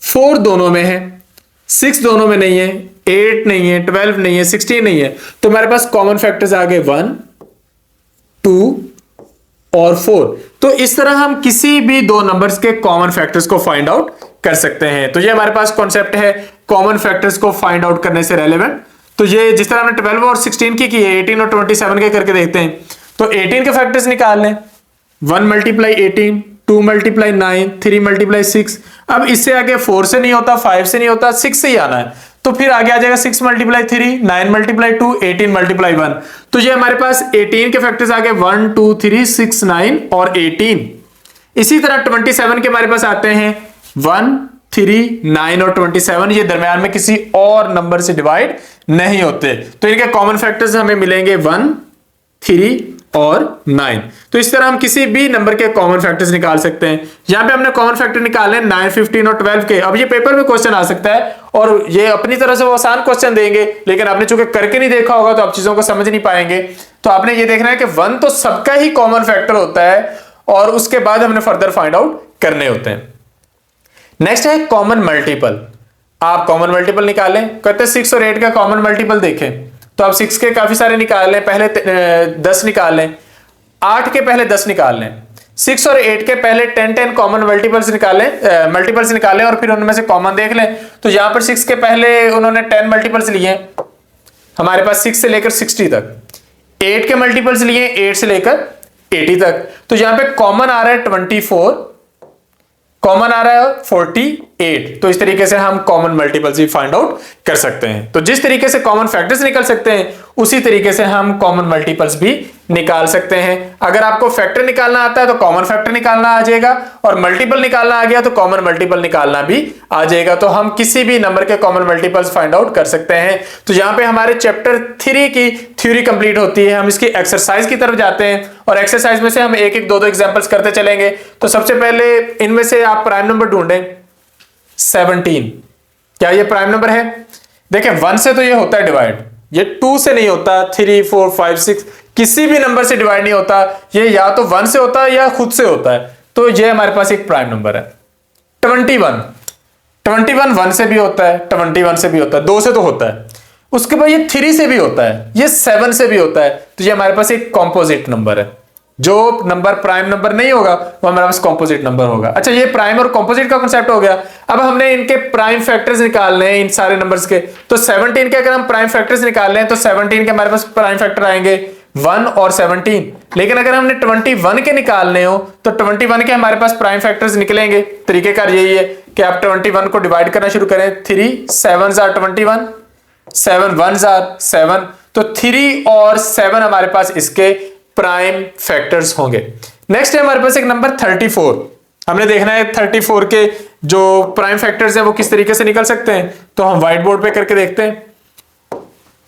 4 दोनों में है, 6 दोनों में नहीं है, 8 नहीं है, 12 नहीं है, 16 नहीं है। तो हमारे पास कॉमन फैक्टर्स आ गए 1 2 और 4। तो इस तरह हम किसी भी दो नंबर्स के कॉमन फैक्टर्स को फाइंड आउट कर सकते हैं। तो ये हमारे पास कॉन्सेप्ट है कॉमन फैक्टर्स को फाइंड आउट करने से रेलेवेंट। तो ये जिस तरह हमने 12 और 16 की है, 18 और 27 के करके देखते हैं। तो 18 के फैक्टर्स निकाल लें, 1 मल्टीप्लाई 18, 2 मल्टीप्लाई 9, 3 मल्टीप्लाई 6। अब इससे आगे 4 से नहीं होता, 5 से नहीं होता, 6 से ही आना है, तो फिर आगे आ जाएगा 6 मल्टीप्लाई 3, 9 मल्टीप्लाई 2, 18 मल्टीप्लाई 1। तो ये हमारे पास 18 के फैक्टर्स आ गए 1 2 3 6 9 और 18। इसी तरह 27 के हमारे पास आते हैं 1 3 9 और 27, ये दरमियान में किसी और नंबर से डिवाइड नहीं होते। तो इनके कॉमन फैक्टर्स हमें मिलेंगे 1 3 और 9। तो इस तरह हम किसी भी नंबर के कॉमन फैक्टर्स निकाल सकते हैं। यहां पे हमने कॉमन फैक्टर निकाले 9 15 और 12 के। अब ये पेपर में क्वेश्चन आ सकता है और ये अपनी तरह से वो आसान क्वेश्चन देंगे, लेकिन आपने चूंकि करके नहीं देखा होगा तो आप चीजों को समझ नहीं पाएंगे। तो आपने ये देखना है कि 1 तो सबका ही कॉमन फैक्टर होता है और उसके बाद हमने फर्दर फाइंड आउट करने होते हैं। नेक्स्ट है कॉमन मल्टीपल। आप कॉमन मल्टीपल निकालें, कहते हैं 6 और 8 का कॉमन मल्टीपल देखें, तो आप 6 के काफी सारे निकाल लें, पहले 10 निकाल लें, 8 के पहले 10 निकाल लें, 6 और 8 के पहले 10 कॉमन मल्टीपल्स निकालें और फिर उनमें से कॉमन देख लें। तो यहां पर 6 के पहले उन्होंने 10 मल्टीपल्स लिए, हमारे पास 6 से लेकर 60 तक। 8 के मल्टीपल्स लिए 8 से लेकर 80 तक। तो यहां पे कॉमन आ रहा है 24, कॉमन आ रहा है 48। तो इस तरीके से हम कॉमन मल्टीपल्स भी फाइंड आउट कर सकते हैं। तो जिस तरीके से कॉमन फैक्टर्स निकल सकते हैं उसी तरीके से हम कॉमन मल्टीपल्स भी निकाल सकते हैं। अगर आपको फैक्टर निकालना आता है तो कॉमन फैक्टर निकालना आ जाएगा, और मल्टीपल निकालना आ गया तो कॉमन मल्टीपल निकालना भी आ जाएगा। तो हम किसी भी नंबर के कॉमन मल्टीपल्स फाइंड आउट कर सकते हैं। तो यहां पे हमारे चैप्टर 3 की थ्योरी कंप्लीट होती है। हम इसकी एक्सरसाइज की तरफ जाते हैं और एक्सरसाइज में से हम एक एक दो एग्जांपल्स करते चलेंगे। तो सबसे पहले इनमें से आप प्राइम नंबर ढूंढें। 17 क्या ये प्राइम नंबर है? देखिए 1 से तो ये होता है डिवाइड, ये 2 से नहीं होता, 3 4 5 6 किसी भी नंबर से डिवाइड नहीं होता। ये या तो 1 से होता है या खुद से होता है। तो ये हमारे पास एक प्राइम नंबर है। 21 1 से भी होता है, 21 से भी होता है, 2 से तो होता है। उसके बाद ये 3 से भी होता है, ये 7 से भी होता है, तो ये हमारे पास एक कॉम्पोजिट नंबर है। जो नंबर प्राइम नंबर नहीं होगा वो हमारे पास कॉम्पोजिट नंबर होगा। अच्छा, ये प्राइम और कॉम्पोजिट का कॉन्सेप्ट हो गया। अब हमने इनके प्राइम फैक्टर्स निकालने हैं इन सारे नंबर्स के, तो 17 के अगर हम प्राइम फैक्टर्स निकाल रहे हैं तो 17 के हमारे पास प्राइम फैक्टर आएंगे 1 और 17। लेकिन अगर हमने 21 के निकालने हो तो 21 के हमारे पास प्राइम फैक्टर्स निकलेंगे। तरीकेकार यही है कि आप 21 को डिवाइड करना शुरू करें। 3 7s are 21, 7 1s are 7, तो 3 और 7 हमारे पास इसके प्राइम फैक्टर्स होंगे। नेक्स्ट है हमारे पास एक नंबर 34। हमने देखना है 34 के जो प्राइम फैक्टर्स हैं वो किस तरीके से निकल सकते हैं, तो हम व्हाइट बोर्ड पे करके देखते हैं।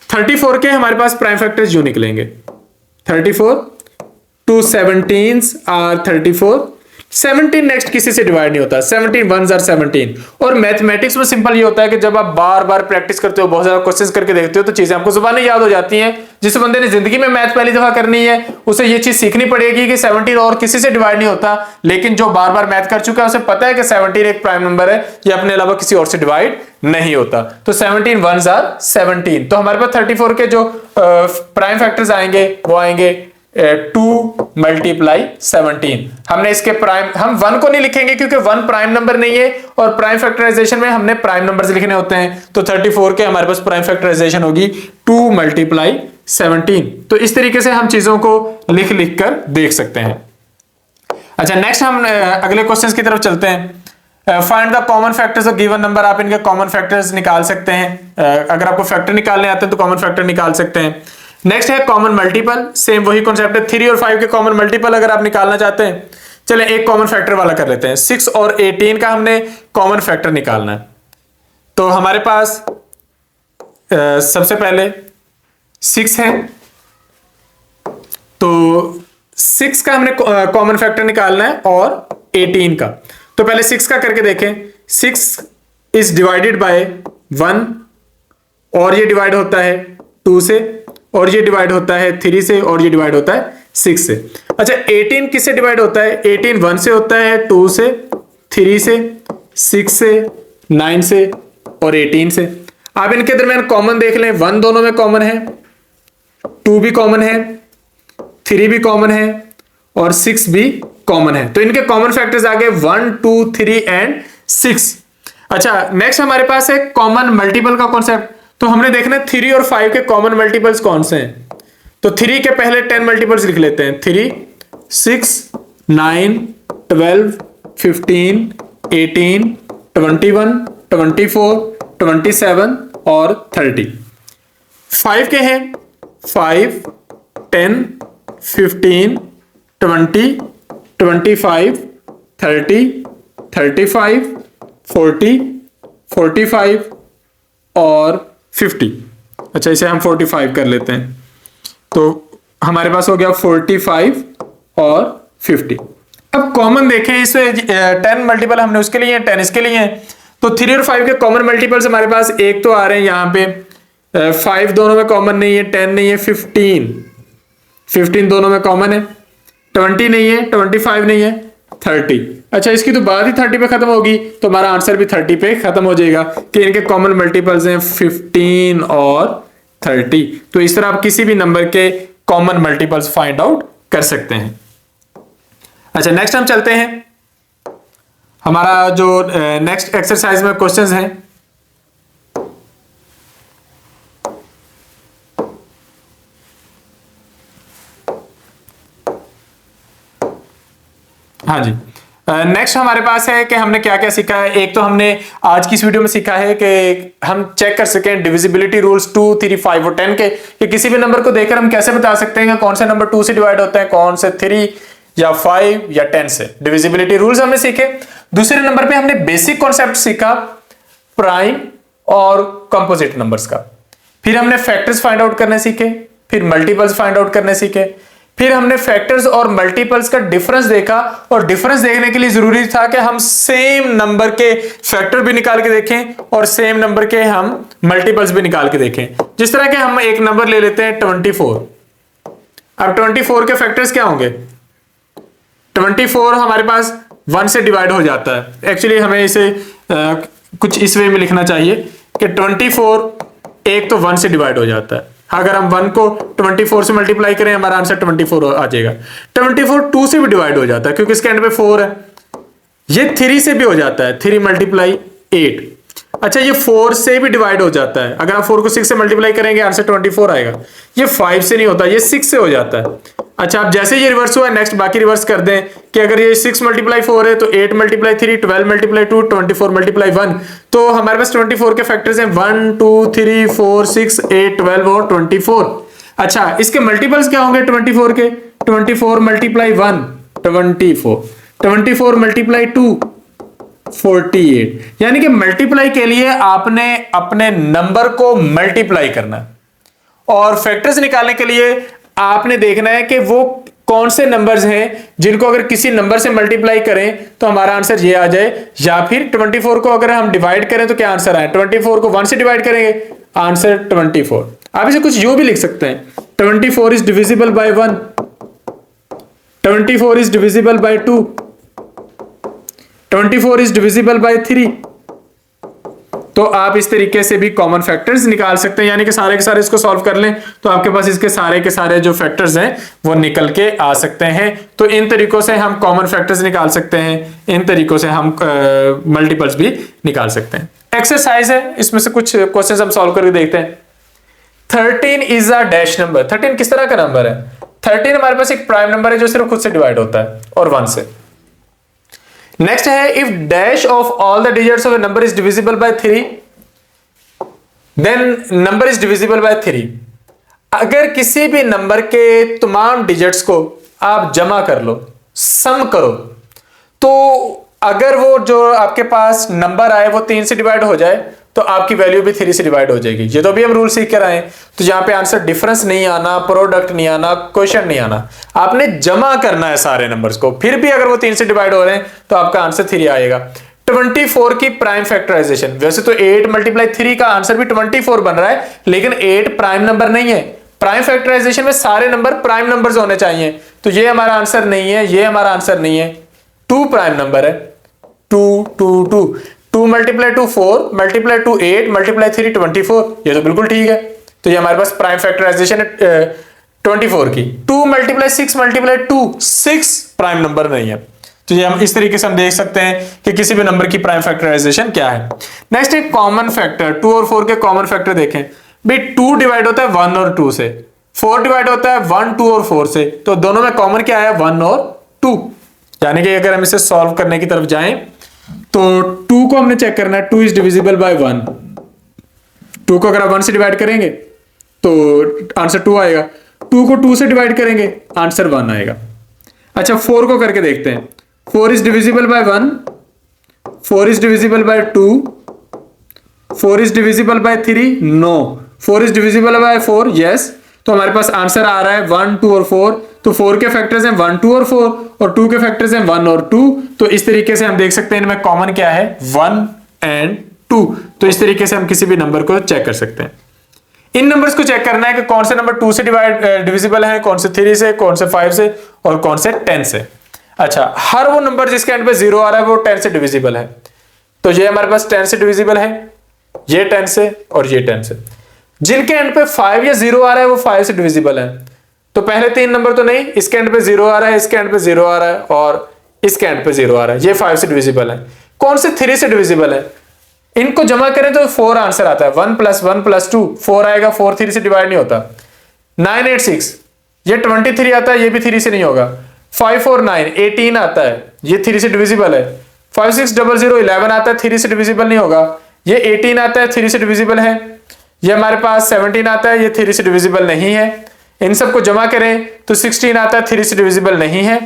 34 के हमारे पास प्राइम फैक्टर्स यूं निकलेंगे। 34 2 17s are 34, 17 नेक्स्ट किसी से डिवाइड नहीं होता, 17 1s are 17। और मैथमेटिक्स में सिंपल ये होता है कि जब आप बार बार प्रैक्टिस करते हो, बहुत ज्यादा क्वेश्चंस करके देखते हो, तो चीजें आपको जुबानी याद हो जाती हैं। जिस बंदे ने जिंदगी में मैथ पहली दफा करनी है उसे ये चीज सीखनी पड़ेगी कि 17 और किसी से डिवाइड नहीं होता। लेकिन जो बार बार मैथ कर चुका है उसे पता है कि 17 एक प्राइम नंबर है, ये अपने अलावा किसी और से डिवाइड नहीं होता। तो 17 1s are 17। तो हमारे पास 34 के जो प्राइम फैक्टर्स आएंगे वो आएंगे 2 × 17। हमने इसके प्राइम, हम 1 को नहीं लिखेंगे क्योंकि 1 प्राइम नंबर नहीं है, और प्राइम फैक्टराइजेशन में हमने प्राइम नंबर्स लिखने होते हैं। तो 34 के हमारे पास प्राइम फैक्टराइजेशन होगी 2 × 17। तो इस तरीके से हम चीजों को लिख लिख कर देख सकते हैं। अच्छा, नेक्स्ट हम अगले क्वेश्चन की तरफ चलते हैं। Find the common factors of given number. आप इनके कॉमन फैक्टर्स निकाल सकते हैं। अगर आपको फैक्टर निकालने आते हैं तो कॉमन फैक्टर निकाल सकते हैं। नेक्स्ट है कॉमन मल्टीपल। सेम वही कॉन्सेप्ट है, 3 और 5 के कॉमन मल्टीपल अगर आप निकालना चाहते हैं। चले एक कॉमन फैक्टर वाला कर लेते हैं। 6 और 18 का हमने कॉमन फैक्टर निकालना है। तो हमारे पास सबसे पहले 6 है, तो 6 का हमने कॉमन फैक्टर निकालना है और 18 का। तो पहले 6 का करके देखें। 6 इज डिवाइडेड बाय 1, और ये डिवाइड होता है 2 से, और ये डिवाइड होता है 3 से, और ये डिवाइड होता है 6 से। अच्छा, 18 किससे डिवाइड होता है? 18 1 से होता है, 2 से, 3 से, 6 से, 9 से और 18 से। आप इनके दरमियान कॉमन देख लें। 1 दोनों में कॉमन है, 2 भी कॉमन है, 3 भी कॉमन है और 6 भी कॉमन है। तो इनके कॉमन फैक्टर्स आ गए 1 2 3 एंड 6। अच्छा, नेक्स्ट हमारे पास है कॉमन मल्टीपल का कॉन्सेप्ट। तो हमने देखना है 3 और 5 के कॉमन मल्टीपल्स कौन से हैं। तो 3 के पहले 10 मल्टीपल्स लिख लेते हैं। 3 6 9 12 15 18 21 24 27 और 30। 5 के हैं 5 10 15 20 25 30 35 40 45 और 50। अच्छा, इसे हम 45 कर लेते हैं। तो हमारे पास हो गया 45 और 50। अब कॉमन देखें, इसमें 10 मल्टीपल हमने उसके लिए, 10 इसके लिए हैं। तो 3 और 5 के कॉमन मल्टीपल्स हमारे पास एक तो आ रहे हैं यहाँ पे। 5 दोनों में कॉमन नहीं है, 10 नहीं है, 15 दोनों में कॉमन है, 20 नहीं है, 25 नहीं है, 30। अच्छा, इसकी तो बात ही 30 पे खत्म होगी, तो हमारा आंसर भी 30 पे खत्म हो जाएगा कि इनके कॉमन मल्टीपल्स हैं 15 और 30। तो इस तरह आप किसी भी नंबर के कॉमन मल्टीपल्स फाइंड आउट कर सकते हैं। अच्छा, नेक्स्ट हम चलते हैं। हमारा जो नेक्स्ट एक्सरसाइज में क्वेश्चंस हैं, हाँ जी, नेक्स्ट हमारे पास है कि हमने क्या क्या सीखा है। एक तो हमने आज की इस वीडियो में सीखा है कि हम चेक कर सकें डिविजिबिलिटी रूल्स 2 3 5 और 10 के, कि किसी भी नंबर को देखकर हम कैसे बता सकते हैं कि कौन से नंबर 2 से डिवाइड होते हैं, कौन से 3 या 5 या 10 से। डिविजिबिलिटी रूल्स हमने सीखे। दूसरे नंबर पे हमने बेसिक कॉन्सेप्ट सीखा प्राइम और कंपोजिट नंबर्स का। फिर हमने फैक्टर्स फाइंड आउट करने सीखे, फिर मल्टीपल्स फाइंड आउट करने सीखे, फिर हमने फैक्टर्स और मल्टीपल्स का डिफरेंस देखा। और डिफरेंस देखने के लिए जरूरी था कि हम सेम नंबर के फैक्टर भी निकाल के देखें और सेम नंबर के हम मल्टीपल्स भी निकाल के देखें। जिस तरह के हम एक नंबर ले लेते हैं 24। अब 24 के फैक्टर्स क्या होंगे? 24 हमारे पास 1 से डिवाइड हो जाता है। एक्चुअली हमें इसे कुछ इस वे में लिखना चाहिए कि 24 एक तो 1 से डिवाइड हो जाता है। अगर हम 1 को 24 से मल्टीप्लाई करें हमारा आंसर 24 आ जाएगा। 24 2 से भी डिवाइड हो जाता है क्योंकि इसके एंड पे 4 है। ये 3 से भी हो जाता है, 3 मल्टीप्लाई 8। अच्छा ये 4 से भी डिवाइड हो जाता है, अगर आप 4 को 6 से मल्टीप्लाई करेंगे आंसर 24 आएगा। ये 5 से नहीं होता, ये 6 से हो जाता है। अच्छा अब जैसे ये रिवर्स हुआ, नेक्स्ट बाकी रिवर्स कर दें कि अगर ये 6 मल्टीप्लाई 4 है तो 8 मल्टीप्लाई 3, 12 मल्टीप्लाई 2, 24 मल्टीप्लाई 1। तो हमारे पास 24 के फैक्टर्स हैं 1 2 3 4 6 8 12 और 24। अच्छा इसके मल्टीपल्स क्या होंगे 24 के? 24 मल्टीप्लाई 1 24, 24 मल्टीप्लाई 2 48। यानी कि मल्टीप्लाई के लिए आपने अपने नंबर को मल्टीप्लाई करना है और फैक्टर्स निकालने के लिए आपने देखना है कि वो कौन से नंबर्स हैं जिनको अगर किसी नंबर से मल्टीप्लाई करें तो हमारा आंसर ये आ जाए, या फिर 24 को अगर हम डिवाइड करें तो क्या आंसर आए। 24 को 1 से डिवाइड करेंगे आंसर 24। आप इसे कुछ यूं भी लिख सकते हैं 24 is divisible by 1, 24 is divisible by 2, 24 is divisible by 3। तो आप इस तरीके से भी कॉमन फैक्टर्स निकाल सकते हैं, यानी कि सारे के सारे इसको सॉल्व कर लें तो आपके पास इसके सारे के सारे जो फैक्टर्स हैं वो निकल के आ सकते हैं। तो इन तरीकों से हम कॉमन फैक्टर्स निकाल सकते हैं, इन तरीकों से हम मल्टीपल्स भी निकाल सकते हैं। एक्सरसाइज है, इसमें से कुछ क्वेश्चंस हम सॉल्व करके देखते हैं। 13 इज अ डैश नंबर। 13 किस तरह का नंबर है? 13 हमारे पास एक प्राइम नंबर है जो सिर्फ खुद से डिवाइड होता है और 1 से। नेक्स्ट है if dash of all the digits of a number is divisible by 3 then number is divisible by 3। अगर किसी भी नंबर के तमाम डिजिट्स को आप जमा कर लो, सम करो, तो अगर वो जो आपके पास नंबर आए वो 3 से डिवाइड हो जाए तो आपकी वैल्यू भी 3 से डिवाइड हो जाएगी। ये तो अभी हम रूल सीख कर आए, तो यहां पे आंसर डिफरेंस नहीं आना, प्रोडक्ट नहीं आना, क्वेश्चन नहीं आना, आपने जमा करना है सारे नंबर्स को। फिर भी अगर वो 3 से डिवाइड हो रहे हैं तो आपका आंसर 3 आएगा। 24 की प्राइम फैक्टराइजेशन, वैसे तो 8 मल्टीप्लाई 3 का आंसर भी 24 बन रहा है, लेकिन 8 प्राइम नंबर नहीं है। प्राइम फैक्टराइजेशन में सारे नंबर प्राइम नंबर्स होने चाहिए, तो ये हमारा आंसर नहीं है, ये हमारा आंसर नहीं है। 2 प्राइम नंबर है, 2 2 2 2 मल्टीप्लाई 2 4 मल्टीप्लाई 2 8 मल्टीप्लाई 3 24, ये तो बिल्कुल ठीक है। तो ये हमारे पास प्राइम फैक्टराइजेशन है 24 की। 2 मल्टीप्लाई 6 मल्टीप्लाई 2 6 प्राइम नंबर नहीं है। तो ये हम इस तरीके से हम देख सकते हैं कि किसी भी नंबर की प्राइम फैक्टराइजेशन क्या है। नेक्स्ट एक कॉमन फैक्टर, 2 और 4 के कॉमन फैक्टर देखें। भाई 2 डिवाइड होता है 1 और 2 से, 4 डिवाइड होता है 1 2 और 4 से, तो दोनों में कॉमन क्या है 1 और 2। यानी कि अगर हम इसे सॉल्व करने की तरफ जाएं तो 2 को हमने चेक करना है, 2 इज डिविजिबल बाय 1। 2 को अगर आप 1 से डिवाइड करेंगे तो आंसर 2 आएगा। 2 को 2 से डिवाइड करेंगे आंसर 1 आएगा। अच्छा 4 को करके देखते हैं। 4 is divisible by 1, 4 is divisible by 2, 4 is divisible by 3, no. 4 is divisible by 4, yes. तो हमारे पास आंसर आ रहा है 1 2 और 4। तो 4 के फैक्टर्स हैं 1 2 और 4 और 2 के फैक्टर्स हैं 1 और 2। तो इस तरीके से हम देख सकते हैं इनमें कॉमन क्या है 1 एंड 2। तो इस तरीके से हम किसी भी नंबर को चेक कर सकते हैं। इन नंबर्स को चेक करना है कि कौन से नंबर 2 से डिविजिबल है, कौन से 3 से, कौन से 5 से और कौन से 10 से। अच्छा हर वो नंबर जिसके एंड पे 0 आ रहा है वो 10 से डिविजिबल है। तो ये हमारे पास 10 से डिविजिबल है, ये 10 से और ये 10 से। जिनके एंड पे 5 या 0 आ रहा है वो 5 से डिविजिबल है। तो पहले 3 नंबर तो नहीं, इसके एंड पे 0 आ रहा है, इसके एंड पे 0 आ रहा है और इसके एंड पे 0 आ रहा है, ये 5 से डिविजिबल है। कौन से 3 से डिविजिबल है? इनको जमा करें तो 4 आंसर आता है। 1 + 1 + 2 4 आएगा, 4 3 से डिवाइड नहीं होता। 9 8 6 ये 23 आता है, ये भी 3 से नहीं होगा। 5 4 9 18 आता है, ये 3 से डिविजिबल है। 5 6 0 0 11 आता है, 3 से डिविजिबल नहीं होगा। ये 18 आता है, 3 से डिविजिबल है। ये हमारे पास 17 आता है, ये 3 से डिविजिबल नहीं है। इन सबको जमा करें तो 16 आता है, 3 से डिविजिबल नहीं है।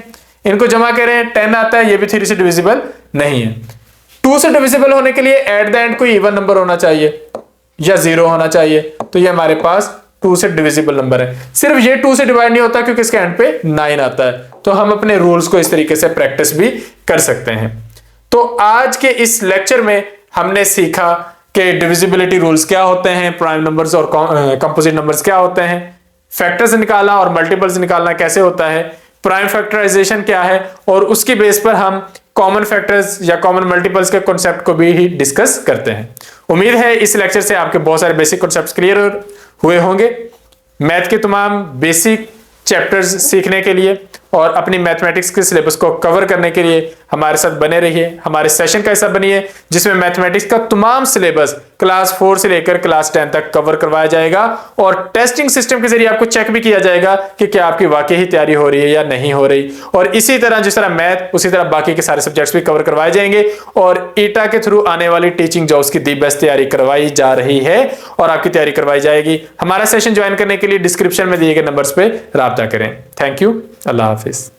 इनको जमा करें 10 आता है, ये भी 3 से डिविजिबल नहीं है। 2 से डिविजिबल होने के लिए एट द एंड कोई इवन नंबर होना चाहिए या 0 होना चाहिए। तो ये हमारे पास 2 से डिविजिबल नंबर है। सिर्फ ये 2 से डिवाइड नहीं होता क्योंकि इसके एंड पे 9 आता है। तो हम अपने रूल्स को इस तरीके से प्रैक्टिस भी कर सकते हैं। तो आज के इस लेक्चर में हमने सीखा कि डिविजिबिलिटी रूल्स क्या होते हैं, प्राइम नंबर्स और कंपोजिट नंबर्स क्या होते हैं, फैक्टर्स निकालना और मल्टीपल्स निकालना कैसे होता है, प्राइम फैक्टराइजेशन क्या है और उसकी बेस पर हम कॉमन फैक्टर्स या कॉमन मल्टीपल्स के कॉन्सेप्ट को भी ही डिस्कस करते हैं। उम्मीद है इस लेक्चर से आपके बहुत सारे बेसिक कॉन्सेप्ट्स क्लियर हुए होंगे। मैथ के तमाम बेसिक चैप्टर्स सीखने के लिए और अपनी मैथमेटिक्स के सिलेबस को कवर करने के लिए हमारे साथ बने रहिए, हमारे सेशन का हिस्सा बनिए, जिसमें मैथमेटिक्स का तमाम सिलेबस क्लास 4 से लेकर क्लास 10 तक कवर करवाया जाएगा और टेस्टिंग सिस्टम के जरिए आपको चेक भी किया जाएगा कि क्या आपकी वाकई ही तैयारी हो रही है या नहीं हो रही। और इसी तरह जिस तरह मैथ, उसी तरह बाकी के सारे सब्जेक्ट्स भी कवर करवाए जाएंगे और ईटा के थ्रू आने वाली टीचिंग जॉब्स की दी बेस्ट तैयारी करवाई जा रही है और आपकी तैयारी करवाई जाएगी। हमारा सेशन ज्वाइन करने के लिए डिस्क्रिप्शन में दिए गए नंबर्स पे राब्ता करें। Thank you, Allah Hafiz.